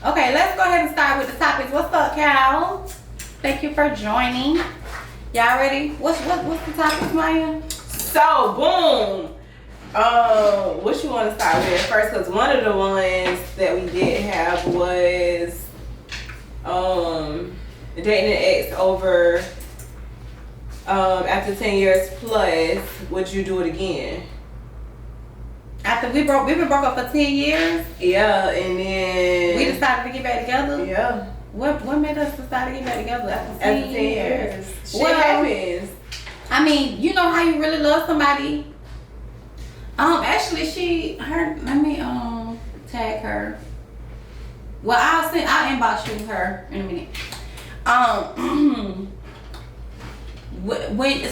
Okay, let's go ahead and start with the topics. What's up, Cal? Thank you for joining. Y'all ready? What's the topics, Maya? So, boom. What you want to start with first? Because one of the ones that we did have was dating an ex over after 10 years plus. Would you do it again? After we've been broke up for 10 years. Yeah, and then we decided to get back together. Yeah. What made us decide to get back together after 10 years? Shit happens. I mean, you know how you really love somebody. Actually, let me tag her. Well, I'll inbox you her in a minute.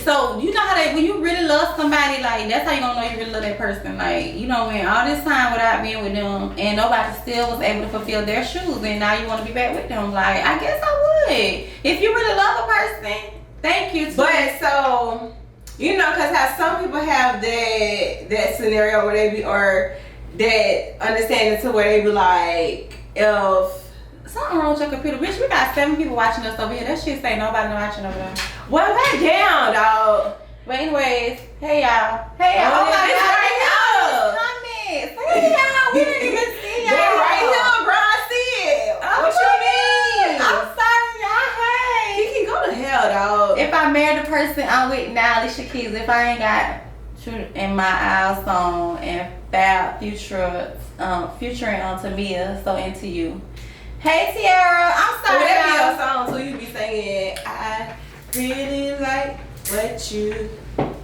So you know how when you really love somebody, like that's how you gonna know you really love that person. Like, you know, when all this time without being with them and nobody still was able to fulfill their shoes, and now you want to be back with them, like I guess I would. If you really love a person, thank you. But so, you know, because how some people have that scenario where they be, or that understanding to where they be like, if something wrong with your computer, bitch, we got 7 people watching us over here. That shit say nobody watching over there. Well, back down, dog. But anyways, hey y'all. Hey y'all. Oh my God, right here. Comments. Hey y'all. We didn't even see y'all. They're right here, bro. I see it. What you mean? I'm sorry, y'all. Hey. He can go to hell, dog. If I married the person I'm with now, Alicia Keys, if I ain't got Shoot in My Eyes song and Fab Future and Tamia, So Into You. Hey Tiara, I'm sorry. That be your song too. You be singing, I really like what you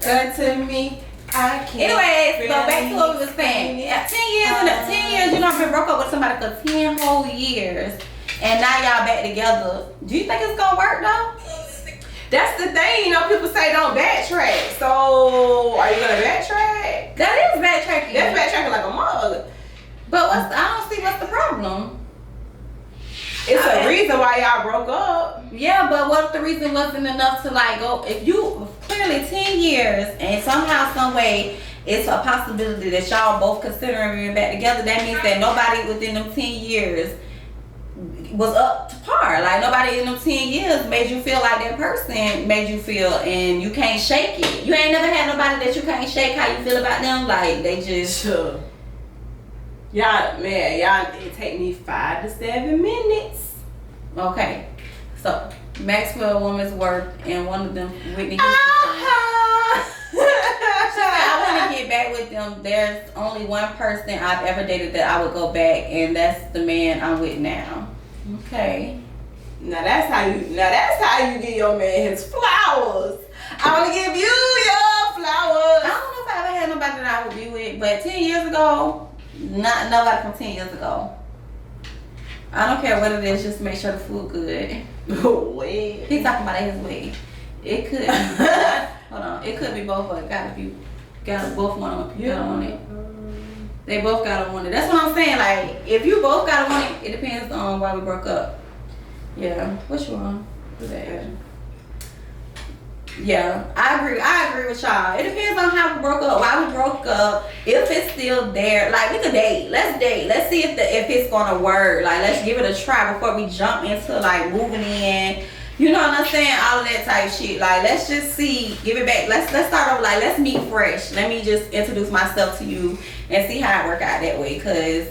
done to me. I can't. Anyways, go back to what we was saying. 10 years, you know, I've been broke up with somebody for 10 whole years, and now y'all back together. Do you think it's gonna work though? That's the thing, you know, people say don't backtrack. So, are you gonna backtrack? That is backtracking. That's backtracking like a mug. But I don't see what's the problem. It's a reason why y'all broke up. Yeah, but what if the reason wasn't enough to like go? If you clearly 10 years and somehow, some way, it's a possibility that y'all both considering being back together. That means that nobody within them 10 years was up to par. Like nobody in them 10 years made you feel like that person made you feel, and you can't shake it. You ain't never had nobody that you can't shake how you feel about them. Like they just. Sure. Y'all, it take me 5 to 7 minutes. Okay, so Maxwell Woman's Worth and one of them, Whitney Houston. She said, I want to get back with them. There's only one person I've ever dated that I would go back, and that's the man I'm with now. Okay. Now that's how you give your man his flowers. I want to give you your flowers. I don't know if I ever had nobody that I would be with, but 10 years ago, not nobody from 10 years ago. I don't care what it is, just make sure the food good. Wait. He's talking about his way. It could be, hold on, it could be both, but gotta both want it. They both gotta want it. That's what I'm saying. Like, if you both gotta want it, it depends on why we broke up. Yeah. What you want? Do that. Yeah, I agree with y'all. It depends on how we broke up, why we broke up, if it's still there. Like, we could date. Let's date. Let's see if it's gonna work. Like, let's give it a try before we jump into like moving in. You know what I'm saying? All of that type shit. Like, let's just see. Give it back. Let's start over. Like, let's meet fresh. Let me just introduce myself to you and see how it work out that way. Cause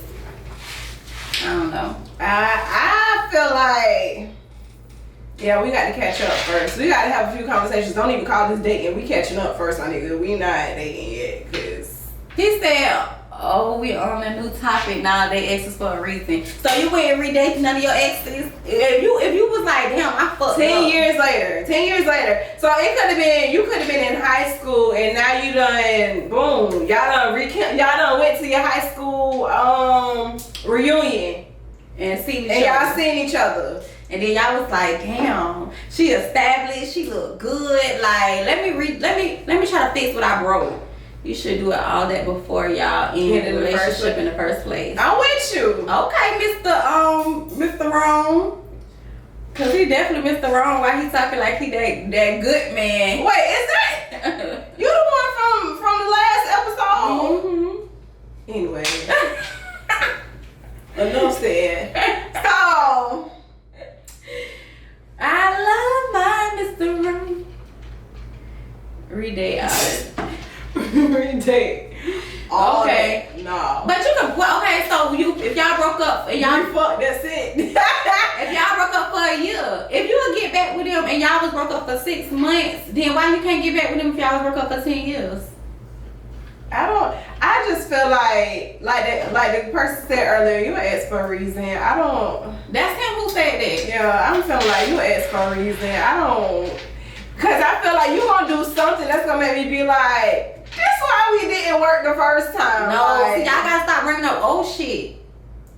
I don't know. I feel like. Yeah, we got to catch up first. We got to have a few conversations. Don't even call this dating. We catching up first, my nigga. We not dating yet, cause he said, "Oh, we on a new topic now. They exes for a reason." So you wouldn't redate none of your exes if you was like, "Damn, I fucked 10 up." years later. 10 years later. So it could have been. You could have been in high school, and now you done. Boom. Y'all done went to your high school reunion and seen each and other. y'all seen each other. And then y'all was like, damn, she established, she look good. Like, let me try to fix what I broke. You should do all that before y'all end the relationship in the first place. I'm with you. Okay, Mr. Wrong. Cause he definitely Mr. Wrong while he talking like he that good man. Wait, is that you the one from the last episode? Mm-hmm. Anyway. Enough said. So y'all fuck, that's it. if y'all broke up for a year, if you would get back with them and y'all was broke up for 6 months, then why you can't get back with them if y'all was broke up for 10 years? I just feel like the person said earlier, you asked for a reason. That's him who said that. Yeah, I'm feeling like you asked for a reason. Cause I feel like you gonna do something that's gonna make me be like, that's why we didn't work the first time. No, like, see, y'all gotta stop bringing up old shit.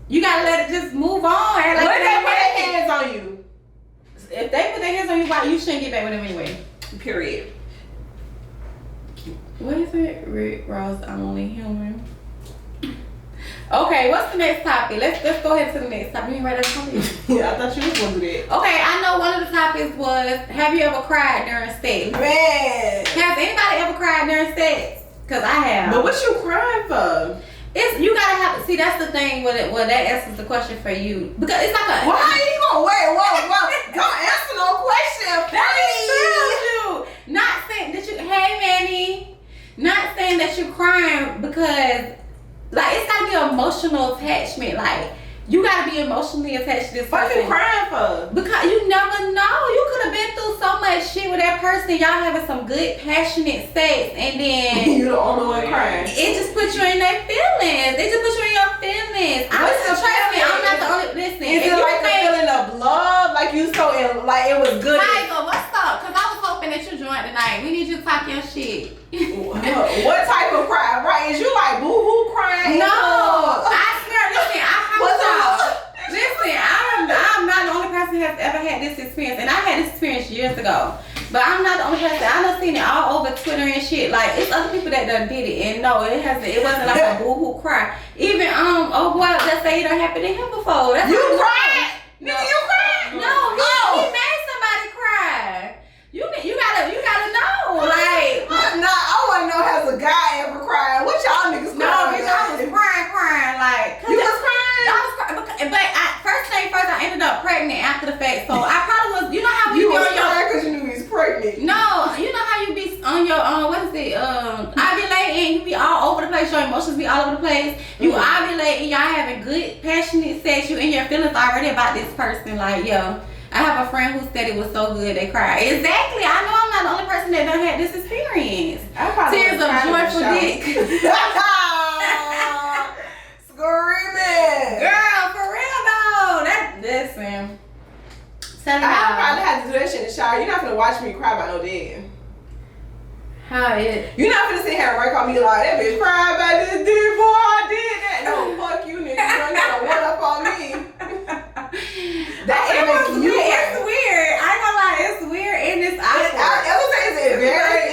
You gotta let it just move on. Like what if they put their hands on you? If they put their hands on you, why you shouldn't get back with them anyway? Period. What is it? Rick Ross, I'm only human. Okay, what's the next topic? Let's go ahead to the next topic. You ain't ready to come in? Yeah, I thought you was gonna do that. Okay, I know one of the topics was, have you ever cried during sex? Man. Has anybody ever cried during sex? Cause I have. But what you crying for? You gotta have to see. That's the thing. Well, that answers the question for you because it's like a. Why are you gonna wait? Whoa! Don't answer no question. That is true. Not saying that you. Hey, Manny. Not saying that you're crying because, like, it's gotta be an emotional attachment. Like, you gotta be emotionally attached to this What person. you crying for? Because you never know. You could have been through so much shit with that person. Y'all having some good, passionate sex, and then You the only one crying. it just puts you in their feelings. It just puts you in your feelings. Trust me, I'm not the only. Listen, Is it like a feeling of love? Like you so in, like it was good. Tiger, what's up? Cause I was hoping that you joined tonight. We need you to talk your shit. What type of cry? Right? Is you like boo hoo crying? No, I swear. Listen, I What's promise up? y'all. Listen, I'm not the only person who has ever had this experience, and I had this experience years ago. But I'm not the only person. I done seen it all over Twitter and shit. Like it's other people that done did it, and no, it hasn't. It wasn't like a boo hoo cry. Even oh boy, that say it done happened to him before. That's You how I know. cried? Nigga, you cried? No, he made somebody cry. You gotta know, like. Nah, I wanna know has a guy ever cried? What y'all niggas No, crying? bitch, I was crying, like. You was crying? I was crying, but first thing first, I ended up pregnant after the fact. So I probably was. You know how we You be was on your. crying because you knew he was pregnant. No, you know how you be on your what is it? Ovulate and you be all over the place. Your emotions be all over the place. You ovulate and y'all having good, passionate sex. You in your feelings already about this person. Like, yo, I have a friend who said it was so good they cried. Exactly. I know I'm not the only person that done had this experience. Tears of joyful dick. Screaming. Girl, for real though. Listen. Tell me I probably had to do that shit in the shower. You're not gonna watch me cry about no dick. how it. You're not gonna sit here and work on me like that bitch cried about this dick before I did that. No, fuck you, nigga. You don't get a one up on me. It's weird. I ain't gonna lie, it's weird and it's awkward.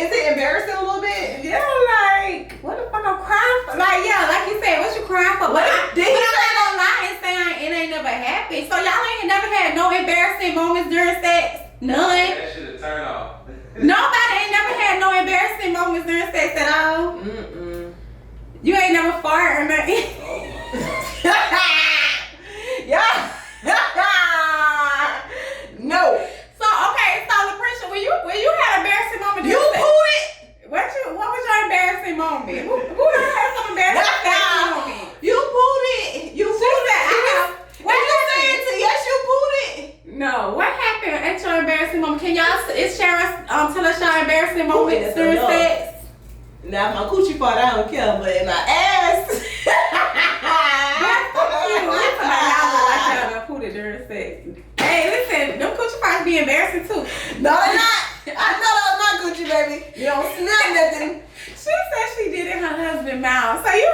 Is it embarrassing a little bit? Yeah, like, what the fuck I'm crying for? Like, yeah, like you said, what you crying for? But I'm not gonna lie and say it ain't never happened. So y'all ain't never had no embarrassing moments during sex? None? That shit a turn off. Nobody ain't never had no embarrassing moments during sex at all? Mm-mm. You ain't never farted or nothing? Yeah. No. So, okay, so LaPrisha, when you had an embarrassing moment You during sex, pulled it. what was your embarrassing moment? Who had some embarrassing moment? You pulled it. You pulled it. What you saying to yes, you pulled it. No, what happened at your embarrassing moment? Can y'all, is Sharon, tell us your embarrassing moments that's during enough. sex? Now if my coochie part, I don't care, but in my ass. Y'all done put it during sex. Hey, listen, them coochie parts be embarrassing too. No, they're not. I know that was my coochie, baby. You don't smell nothing. She said she did it in her husband's mouth. So you.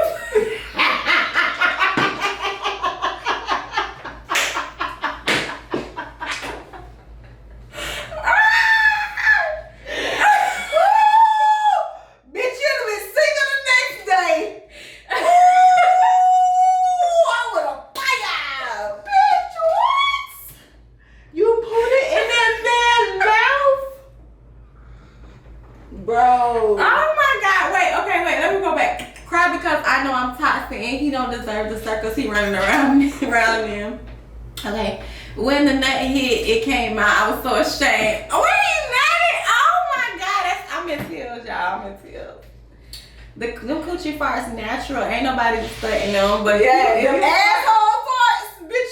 Bitch, you'd have been single the next day. I would have fired. Bitch, what? You put it in that man's mouth? Bro. Oh my God! Wait. Let me go back. Cry because I know I'm toxic and he don't deserve the circles he running around him. Okay. When the nut hit, it came out. I was so ashamed. Oh, he nutted! Oh my God! I'm in tears, y'all. I'm in tears. Them coochie farts natural. Ain't nobody studying them, but Yeah, them asshole farts. Bitch,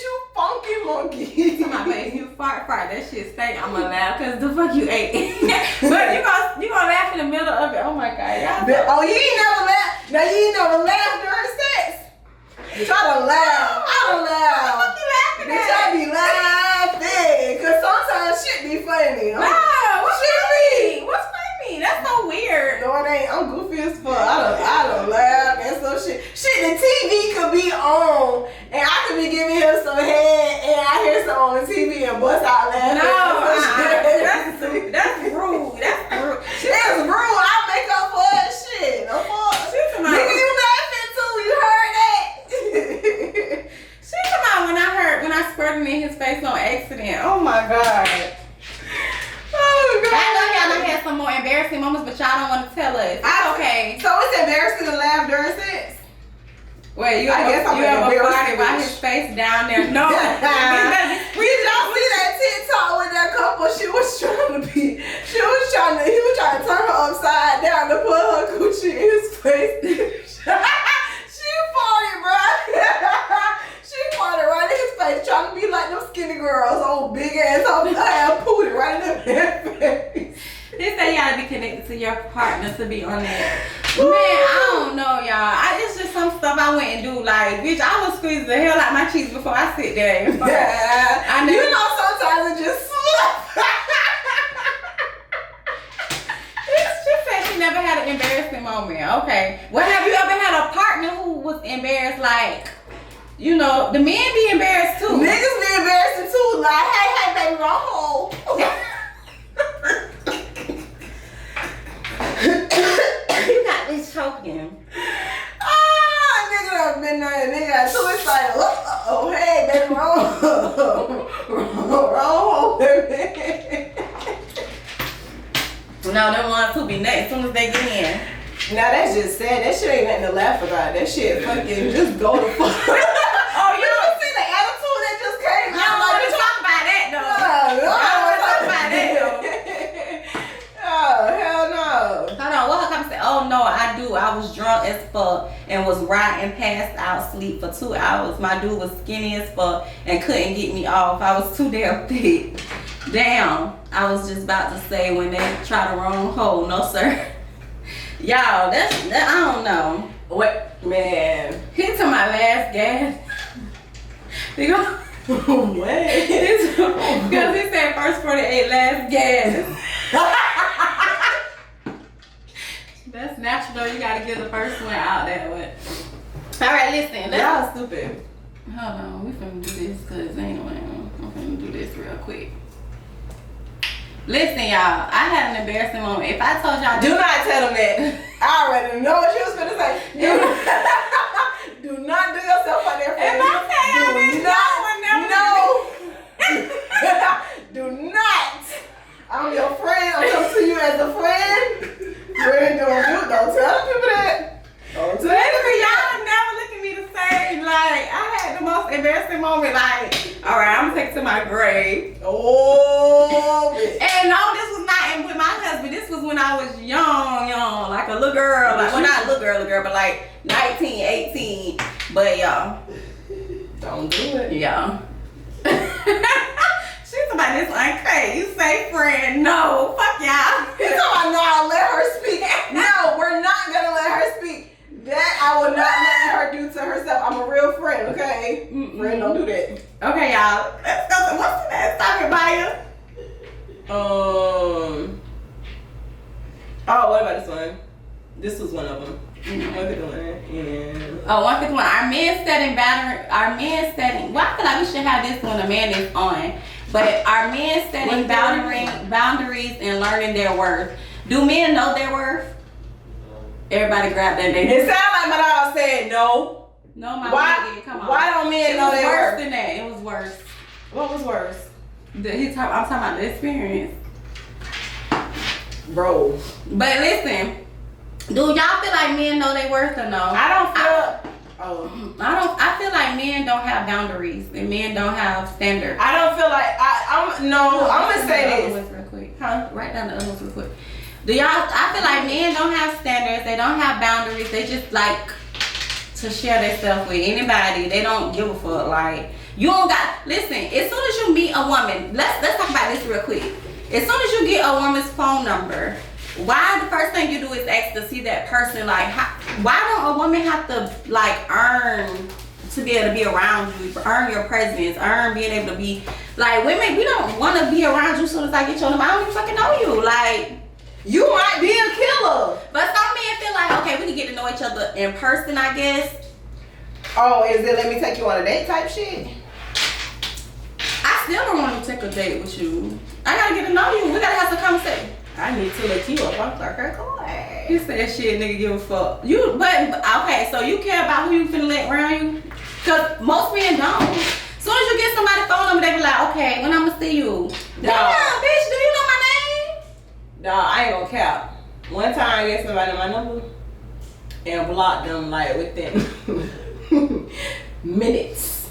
monkey. My baby, you fart, that shit stink. I'ma laugh because the fuck you ate. But you gonna laugh in the middle of it. Oh my god, y'all. Oh, you ain't never laughed. Now you ain't never laughed during sex. Try to laugh. I don't laugh. What you laughing Bitch, at? I be laughing. Cause sometimes shit be funny. Nah, what's funny? What's funny? That's so weird. No, it ain't. I'm goofy as fuck. I don't laugh and some shit. Shit, the TV could be on and I could be giving him some head and I hear something on the TV and bust out laughing. No, that's rude. That's rude. It's rude. I make up for that shit. No fuck. Nigga, you laughing too. You heard that? She come out when I squirted in his face on accident. Oh my god. Oh god. I know y'all done had some more embarrassing moments, but y'all don't want to tell us. It's okay. So it's embarrassing to laugh during sex? Wait, you I ever guess I'm an farted embarrassing while bitch. his face down there? No. Did y'all see that TikTok with that couple? He was trying to turn her upside down to put her coochie in his face. She farted, bro. She farted right in his face, trying to be like them skinny girls, old big ass, old pooted right in their face. They say you gotta be connected to your partner to be on that. Man, I don't know, y'all. It's just some stuff I went and do. Like, bitch, I was squeezing the hell out my cheeks before I sit there. Yeah. I know. You know, sometimes it just slip. She said she never had an embarrassing moment. Okay. Well, have you ever had a partner who was embarrassed? Like, you know, the men be embarrassed too. Niggas be embarrassing too. Like, hey, baby, roll home. You got me choking. Nigga done been there. Nigga got too excited. Oh, hey, baby, roll, baby. No, them ones who be nuts as soon as they get in. Now that's just sad. That shit ain't nothing to laugh about. That shit fucking just go to fuck. Oh, you don't see the attitude that just came I out? don't want to talk about that though. I don't want to talk about that though. Oh, hell no. Hold on, what her come say? Oh no, I do. I was drunk as fuck and was riding passed out sleep for 2 hours. My dude was skinny as fuck and couldn't get me off. I was too damn thick. Damn, I was just about to say when they try the wrong hole. No sir. Y'all, that I don't know. What, man? Hit to my last gas. They go. What? Because he said first 48, last gas. That's natural though. You gotta get the first one out that way. All right, listen. Y'all stupid. Hold on, we finna do this because ain't no way. I'm finna do this real quick. Listen, y'all. I had an embarrassing moment. If I told y'all, Do not tell them that. I already know what you was gonna say. Do not do yourself on their face. If I tell y'all this, y'all would never do not. I'm your friend. I'm coming to you as a friend. Friend, don't tell people that. Don't tell listen, them. y'all never look at me the same. Like, I had the most embarrassing moment. Like, all right, I'm gonna take it to my grave. Oh, And no, this was not with my husband. This was when I was young, like a little girl. Like, well, not a little girl, but like 19, 18. But y'all, don't do it. yeah. She's about this okay. You say friend. No, fuck y'all. He's talking about no, let her speak. No, we're not gonna let her speak. That I will not let her do to herself. I'm a real friend, okay? Friend, don't do that. Okay, y'all. Let's go to what's the next topic, Maya? Oh, what about this one? This was one of them. One good one. And Oh, 151. Our men setting well, I feel like we should have this when a man is on. But our men setting boundaries and learning their worth. Do men know their worth? Everybody grab that. it sounded like my dog said no. No, my Why? come on. Why don't men know It was their worse worth? than that. It was worse. What was worse, I'm talking about the experience. bro? But listen, do y'all feel like men know their worth or no? I don't feel. I feel like men don't have boundaries and men don't have standards. I don't feel like I'm gonna say this. Real quick. Huh? Write down the other ones real quick. I feel like men don't have standards, they don't have boundaries, they just like to share their stuff with anybody. They don't give a fuck. Like, You don't got listen. As soon as you meet a woman, let's talk about this real quick. As soon as you get a woman's phone number, why the first thing you do is ask to see that person? Like, why don't a woman have to like earn to be able to be around you, earn your presence, earn being able to be like women? We don't want to be around you as soon as I get your number. I don't even fucking know you. Like, you might be a killer. But some men feel like, okay, we can get to know each other in person, I guess. Oh, is it let me take you on a date type shit? I still don't want to take a date with you. I gotta get to know you. We gotta have some conversation. I need to look you up. I'm like, okay, You said shit, nigga, give a fuck. But okay, so you care about who you finna let around you? Cause most men don't. Soon as you get somebody's phone number, they be like, okay, when I'ma see you? Damn, bitch, do you know my name? Nah, I ain't gonna cap. One time I gave somebody my number and blocked them like within minutes.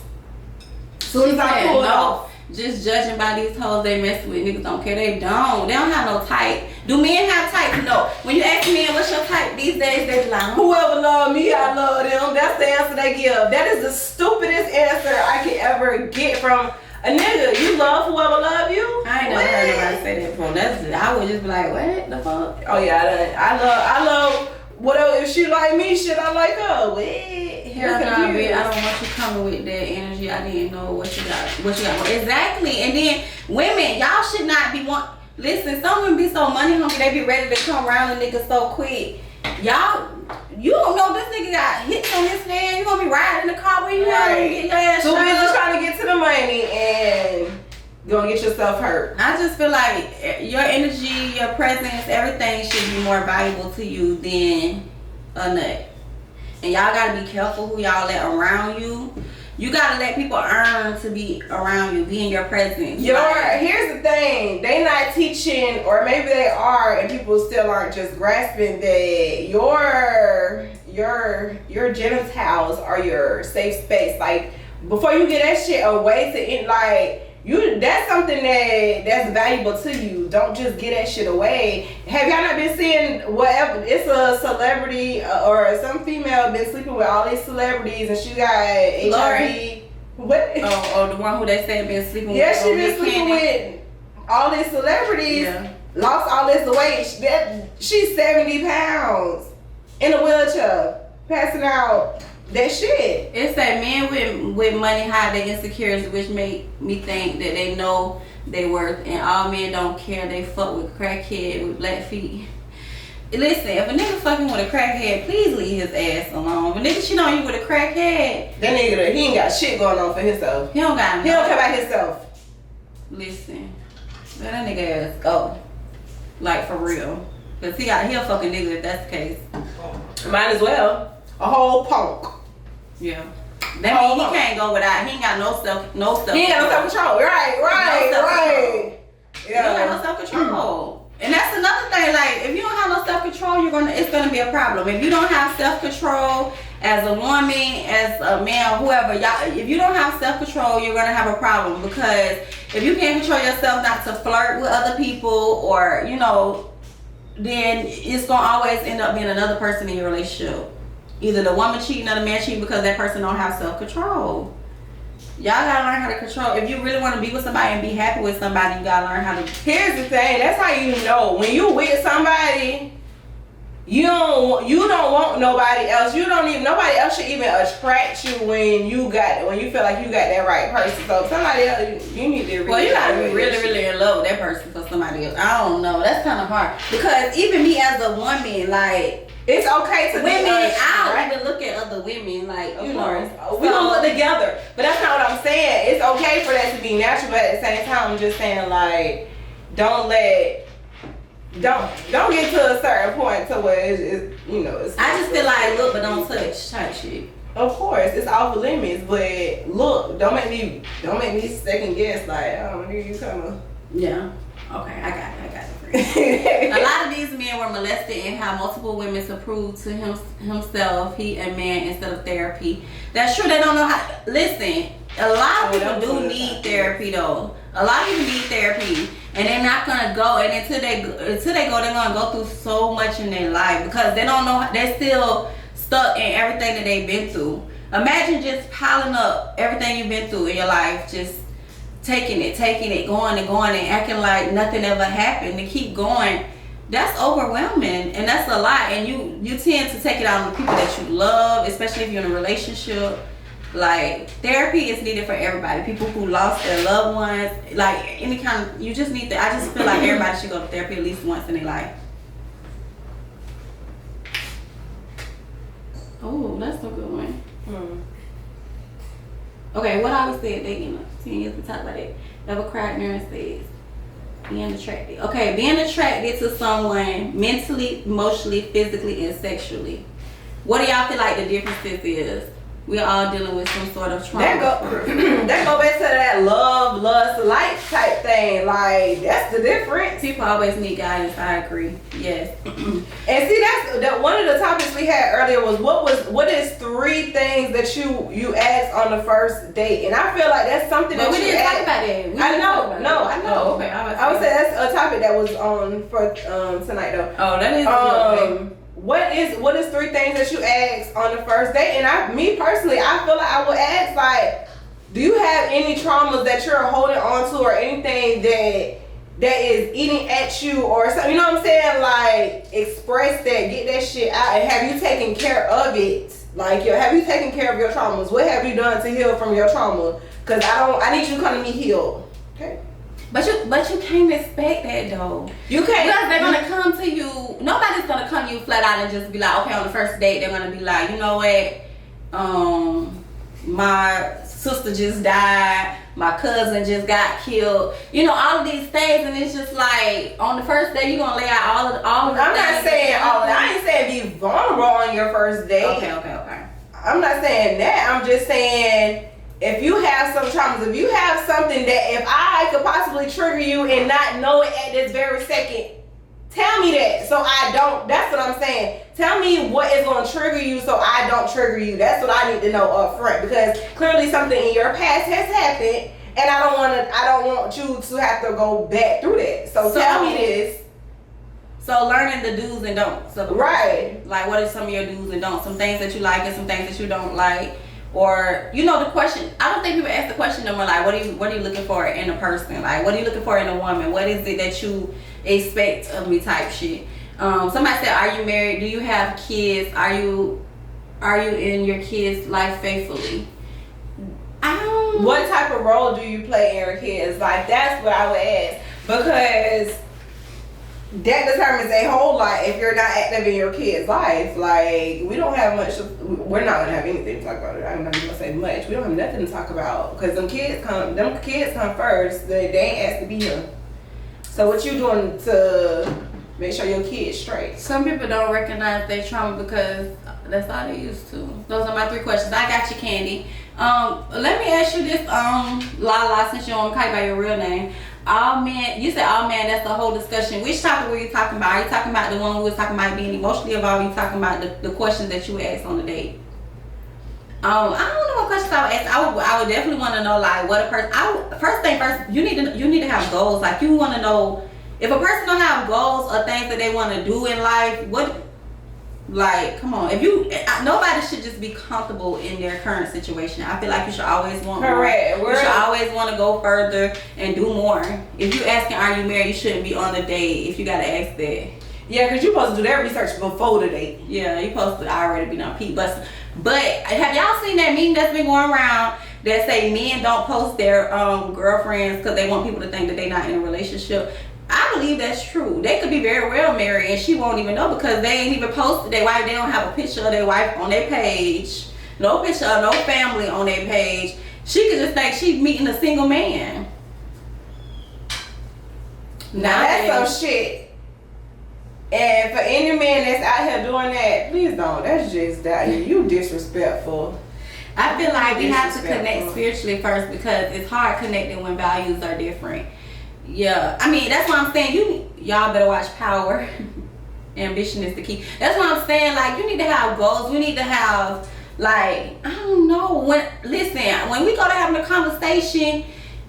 Soon as I pulled off. Just judging by these hoes they mess with, niggas don't care. They don't have no type. Do men have type? No. When you ask men what's your type these days, they be like, whoever love me, I love them. That's the answer they give. That is the stupidest answer I could ever get from a nigga. You love whoever love you? I ain't never heard nobody say that before. I would just be like, what the fuck? Oh yeah, I love whatever. If she like me, shit, I like her. Hell no, bitch. I don't want you coming with that energy. I didn't know what you got. Exactly. And then women, y'all should not be listen, some women be so money hungry, they be ready to come around a nigga so quick. Y'all, you don't know this nigga got hits on his head. You gonna be riding in the car where you at and get your ass so shot busy up. trying to get to the money and gonna get yourself hurt. I just feel like your energy, your presence, everything should be more valuable to you than a nut. And y'all gotta be careful who y'all let around you. You gotta let people earn to be around you, be in your presence. Here's the thing, they not teaching, or maybe they are, and people still aren't just grasping that your genitals are your safe space. Like, before you get that shit away to it, like, that's something that's valuable to you. Don't just get that shit away. Have y'all not been seeing whatever? It's a celebrity or some female been sleeping with all these celebrities and she got HIV. Lori. What? Oh, the one who they said been sleeping with. Yeah, she been sleeping with all these celebrities. Yeah. Lost all this weight. She's 70 pounds in a wheelchair, passing out. That shit. It's that men with money hide their insecurities, which make me think that they know they worth, and all men don't care. They fuck with crackhead with black feet. Listen, if a nigga fucking with a crackhead, please leave his ass alone. If a nigga cheat on you with a crackhead, that nigga, he ain't got shit going on for himself. He don't care about himself. Listen, let that nigga ass go. Like, for real. Cause he a fucking nigga if that's the case. Might as well. A whole punk. Yeah. That means he can't go without. He ain't got no self. He ain't got no self-control. Right. Yeah. He don't got no self-control. And that's another thing. Like, if you don't have no self-control, it's gonna be a problem. If you don't have self-control as a woman, as a man, whoever, if you don't have self-control, you're gonna have a problem, because if you can't control yourself not to flirt with other people, or then it's gonna always end up being another person in your relationship. Either the woman cheating or the man cheating because that person don't have self-control. Y'all gotta learn how to control. If you really want to be with somebody and be happy with somebody, you gotta learn how to. Here's the thing. That's how you know when you with somebody. You don't want nobody else. Nobody else should even attract you when you feel like you got that right person. So somebody else, you need to. Well, you gotta be really, really in love with that person for somebody else. I don't know. That's kind of hard, because even me as a woman, like. It's okay to women. I don't even look at other women like we don't look together, but that's not what I'm saying. It's okay for that to be natural, but at the same time, I'm just saying, like, don't get to a certain point to where it's. I just feel like look but don't touch type shit. Of course, it's off limits, but look, don't make me second guess. Like, oh, you kind of. Yeah. Okay, I got it. A lot of these men were molested and have multiple women to prove to himself he a man instead of therapy. That's true. They don't know how. Listen, a lot of people do need therapy though. A lot of people need therapy, and they're not gonna go. And until they go, they're gonna go through so much in their life, because they don't know. They're still stuck in everything that they've been through. Imagine just piling up everything you've been through in your life, just taking it, going and going and acting like nothing ever happened and keep going. That's overwhelming and that's a lot. And you tend to take it out on the people that you love, especially if you're in a relationship. Like, therapy is needed for everybody. People who lost their loved ones, like any kind of, you just need to, I just feel like everybody should go to therapy at least once in their life. Oh, that's a good one. Okay, what I always said dating 10 years, we talk about it. Never cried during sex. Being attracted. Okay, being attracted to someone mentally, emotionally, physically, and sexually. What do y'all feel like the differences is? We're all dealing with some sort of trauma. That go back to that love, lust, like type thing. Like, that's the difference. People always need guidance. I agree. Yes. And see, that's one of the topics we had earlier was what is 3 things that you asked on the first date, and I feel like that's something But that we you didn't talk asked. about that. I know. Oh, okay. I would say that's a topic that was on for tonight though. Oh, that is What is 3 things that you asked on the first date? And me personally, I feel like I would ask, like, do you have any traumas that you're holding on to or anything that is eating at you or something? You know what I'm saying? Like, express that, get that shit out, and have you taken care of it? Like, have you taken care of your traumas? What have you done to heal from your trauma? Because I need you to come to me healed. Okay. But you can't expect that though. You can't. Because they're gonna come to you. Nobody's gonna come to you flat out and just be like, okay, on the first date, they're gonna be like, you know what? My sister just died. My cousin just got killed. You know, all of these things, and it's just like on the first day you're gonna lay out all of the I'm not saying all of that. I ain't saying be vulnerable on your first date. Okay. I'm not saying that. I'm just saying, if you have some traumas, if you have something that if I could possibly trigger you and not know it at this very second, tell me that so I don't. That's what I'm saying. Tell me what is going to trigger you so I don't trigger you. That's what I need to know up front, because clearly something in your past has happened and I don't want you to have to go back through that. So tell me this. So learning the do's and don'ts. Right. Like, what are some of your do's and don'ts? Some things that you like and some things that you don't like. Or, you know, the question, I don't think people ask the question no more, like, what are you looking for in a person? Like, what are you looking for in a woman? What is it that you expect of me type shit? Somebody said, are you married? Do you have kids? Are you in your kids' life faithfully? What type of role do you play in your kids' life? That's what I would ask, because that determines a whole lot if you're not active in your kid's life. Like, we don't have much, we're not gonna have anything to talk about it. I'm not even gonna say much. We don't have nothing to talk about, because them kids come first. They ain't asked to be here. So what you doing to make sure your kid's straight? Some people don't recognize their trauma because that's all they used to. Those are my 3 questions. I got you, Candy. Let me ask you this, Lala, since you don't call you by your real name. All men, you said all men, that's the whole discussion. Which topic were you talking about? Are you talking about the one we was talking about being emotionally involved? Or are you talking about the questions that you asked on the date? I don't know what questions I would ask. I would definitely want to know, like, what a person. First thing first, you need to have goals. Like, you want to know if a person don't have goals or things that they want to do in life. Like, come on. Nobody should just be comfortable in their current situation. I feel like you should always want more. Correct. You should always want to go further and do more. If you asking, are you married, you shouldn't be on the date if you gotta ask that. Yeah, because you're supposed to do that research before the date. Yeah, you're supposed to already be on Pete Bus. But have y'all seen that meme that's been going around that say men don't post their girlfriends because they want people to think that they're not in a relationship? I believe that's true. They could be very well married and she won't even know because they ain't even posted their wife. They don't have a picture of their wife on their page. No picture of no family on their page. She could just think she's meeting a single man. Now that's some shit. And for any man that's out here doing that, please don't. That's just that. You disrespectful. I feel like we have to connect spiritually first because it's hard connecting when values are different. Yeah, I mean, that's why I'm saying y'all better watch Power. Ambition is the key. That's why I'm saying, like, you need to have goals. You need to have, like, I don't know. When we go to having a conversation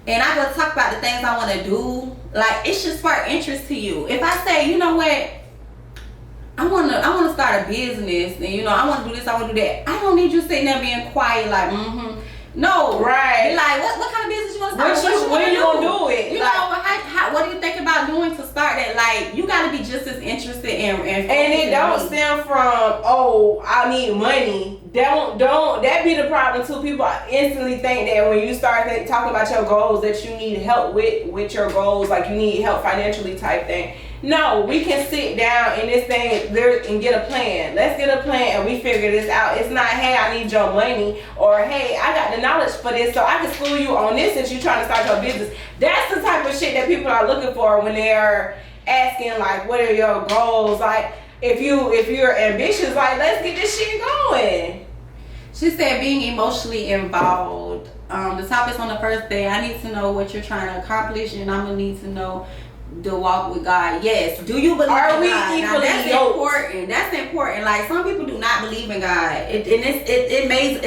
and I go talk about the things I want to do, like, it should spark interest to you. If I say, you know what, I wanna start a business, and you know, I wanna do this, I wanna do that. I don't need you sitting there being quiet, like, No, right? Be like, what kind of business you want to start? When you gonna do it? You know, what do you think about doing to start that? Like, you gotta be just as interested in and it don't stem from, oh, I need money. Don't that be the problem too. People instantly think that when you start talking about your goals that you need help with your goals, like you need help financially type thing. No, we can sit down in this thing there and get a plan. Let's get a plan and we figure this out. It's not, hey, I need your money, or hey, I got the knowledge for this, so I can school you on this since you're trying to start your business. That's the type of shit that people are looking for when they're asking, like, what are your goals? Like, if you're ambitious, like, let's get this shit going. She said being emotionally involved. The topic's on the first day. I need to know what you're trying to accomplish, and I'm gonna need to know the walk with God. Yes. Do you believe Are in we God? equally That's yoked? important. That's important. Like, some people do not believe in God. It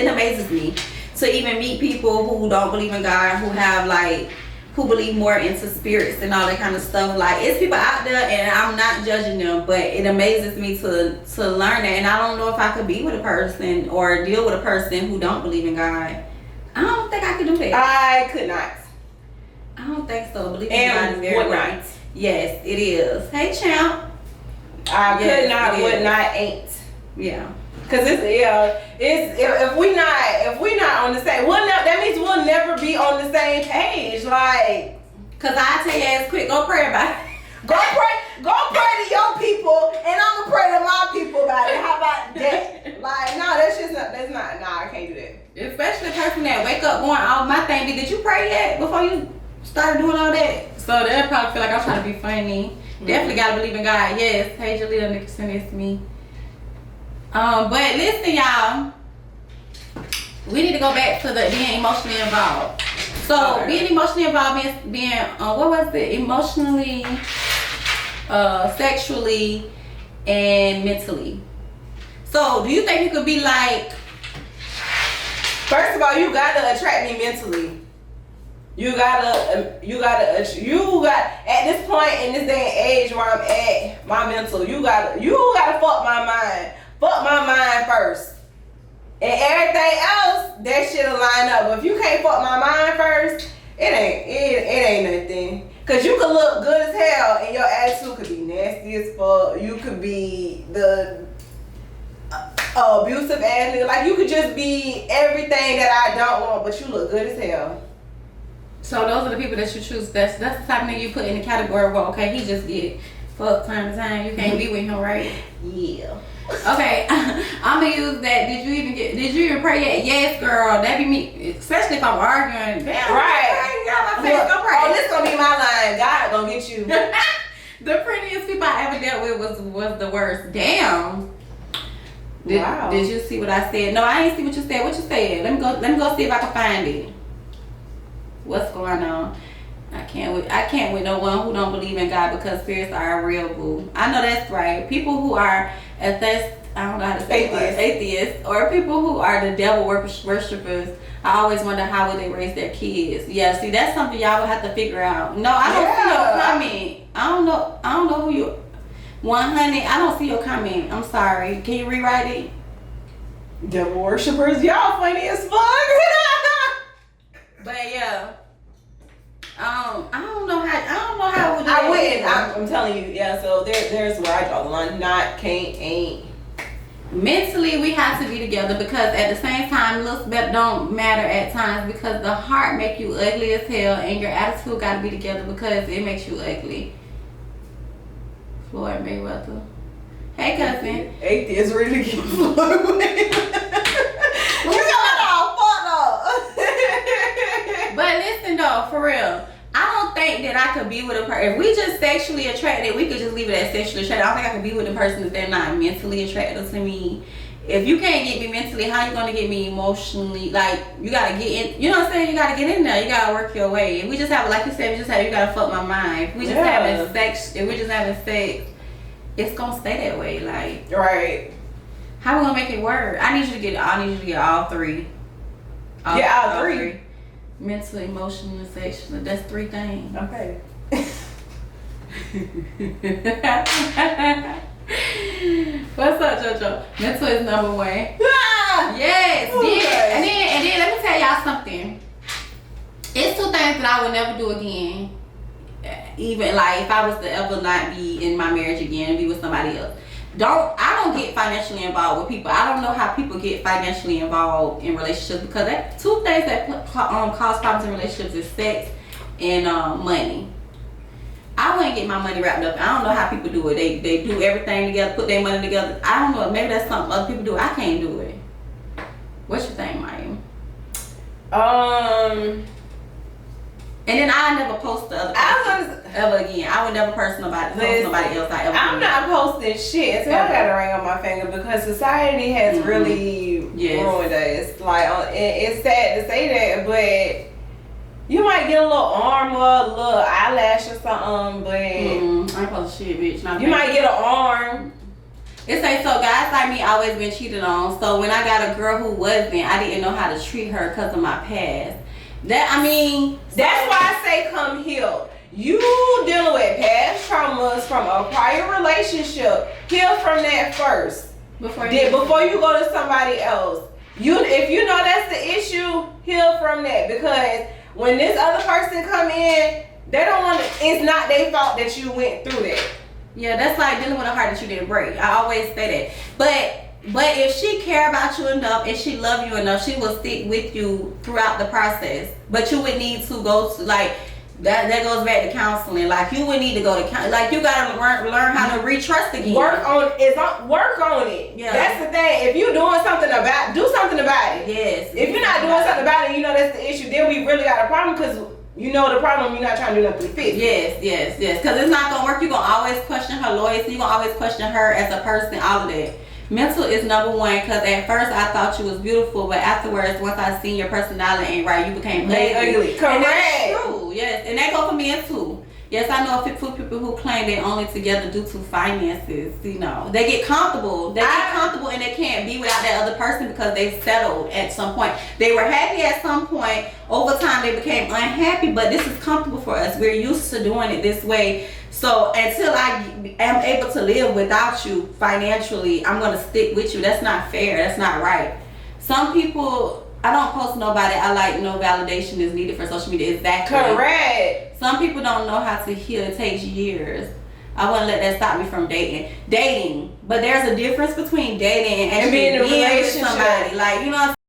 amazes me to even meet people who don't believe in God, who believe more into spirits and all that kind of stuff. Like, it's people out there, and I'm not judging them, but it amazes me to learn that. And I don't know if I could be with a person or deal with a person who don't believe in God. I don't think I could do that. I could not. I don't think so. Believing in God is very not. Yes, it is. Hey, champ. I could not, would not, ain't. Yeah. Cause if we not on the same, that means we'll never be on the same page. Like, cause I tell you ass quick, go pray about it. Go pray to your people, and I'm gonna pray to my people about it. How about that? Like, no, I can't do that. Especially a person that wake up going, oh, my thing be, did you pray yet before you started doing all that? So they'll probably feel like I'm trying to be funny. Definitely gotta believe in God. Yes. Hey, Jaleel Nicholson, it's me. But listen, y'all. We need to go back to the being emotionally involved. So being emotionally involved means being what was it? Emotionally, sexually, and mentally. So do you think you could be like? First of all, you gotta attract me mentally. You got at this point in this day and age where I'm at, my mental, you gotta fuck my mind. Fuck my mind first. And everything else, that shit'll line up. But if you can't fuck my mind first, it ain't nothing. Cause you could look good as hell and your attitude could be nasty as fuck. You could be the abusive attitude. Like, you could just be everything that I don't want, but you look good as hell. So those are the people that you choose. That's the type of nigga you put in the category where, okay, he just get fucked time to time. You can't be with him, right? Yeah. Okay, I'm gonna use that. Did you even pray yet? Yes, girl. That be me, especially if I'm arguing. Damn, right. Go pray. Oh, this gonna be my line. God gonna get you. The prettiest people I ever dealt with was the worst. Damn. Wow. Did you see what I said? No, I ain't see what you said. What you said? Let me go see if I can find it. What's going on? I can't with no one who don't believe in God, because spirits are real, boo. I know that's right. People who are atheists, I don't know how to say atheists, or people who are the devil worshippers, I always wonder how would they raise their kids. Yeah, see, that's something y'all would have to figure out. No, I don't see your comment. I don't know who you. 100. I don't see your comment. I'm sorry. Can you rewrite it? Devil worshippers, y'all funny as fuck. But yeah. I don't know how would I wouldn't. I'm telling you, yeah. So there's where I draw the line. Not, can't, ain't. Mentally, we have to be together, because at the same time, looks don't matter at times, because the heart make you ugly as hell, and your attitude got to be together because it makes you ugly. Floyd Mayweather. Hey, cousin. Atheist really get Floyd Mayweather. You got it all fucked up. But listen though, for real, I don't think that I could be with a person. If we just sexually attracted, we could just leave it as sexually attracted. I don't think I could be with a person if they're not mentally attracted to me. If you can't get me mentally, how you gonna get me emotionally? Like, you gotta get in. You know what I'm saying? You gotta get in there. You gotta work your way. If we just have, like you said, you gotta fuck my mind. If we just having sex, it's gonna stay that way. Like, right. How we gonna make it work? I need you to get all three. All three. Mental, emotional, and sexual. That's 3 things. Okay. What's up, JoJo? Mental is number one. Yes, Okay. and then let me tell y'all something. It's two things that I would never do again. Even like if I was to ever not be in my marriage again and be with somebody else. I don't get financially involved with people. I don't know how people get financially involved in relationships because that two things that cause problems in relationships is sex and money. I wouldn't get my money wrapped up. I don't know how people do it. They do everything together, put their money together. I don't know. Maybe that's something other people do. I can't do it. What you think, Maya? And then I never post the other person ever again. I would never post nobody else I ever. I'm not posting shit, so I got a ring on my finger because society has really ruined us. Like, it's sad to say that, but you might get a little arm or a little eyelash or something, but I ain't posting shit, bitch. you might get an arm. It say so guys like me always been cheated on. So when I got a girl who wasn't, I didn't know how to treat her because of my past. That's why I say come heal. You dealing with past traumas from a prior relationship. Heal from that first. Before you go to somebody else. If you know that's the issue, heal from that. Because when this other person come in, they don't want to, it's not their fault that you went through that. Yeah, that's like dealing with a heart that you didn't break. I always say that. But if she care about you enough and she love you enough, she will stick with you throughout the process. But you would need to go to like that goes back to counseling. Like you would need to go to like you gotta learn how to retrust again. Work on it. Yeah. That's the thing. If you're doing something about do something about it. Yes. If you're not doing something about it, you know that's the issue. Then we really got a problem because you know the problem. You're not trying to do nothing to fix. Yes. Because it's not gonna work. You're gonna always question her loyalty. You're gonna always question her as a person. All of that. Mental is number one because at first I thought you was beautiful, but afterwards, once I seen your personality ain't right, you became ugly. Correct. And that's true. Yes, and that go for men too. Yes, I know people who claim they only together due to finances. You know, they get comfortable. They get comfortable and they can't be without that other person because they settled at some point. They were happy at some point. Over time, they became unhappy. But this is comfortable for us. We're used to doing it this way. So until I am able to live without you financially, I'm gonna stick with you. That's not fair. That's not right. Some people, I don't post nobody. I like no validation is needed for social media. Exactly. Correct. Some people don't know how to heal. It takes years. I wouldn't let that stop me from dating. But there's a difference between dating and actually being with somebody. Like, you know what I'm saying?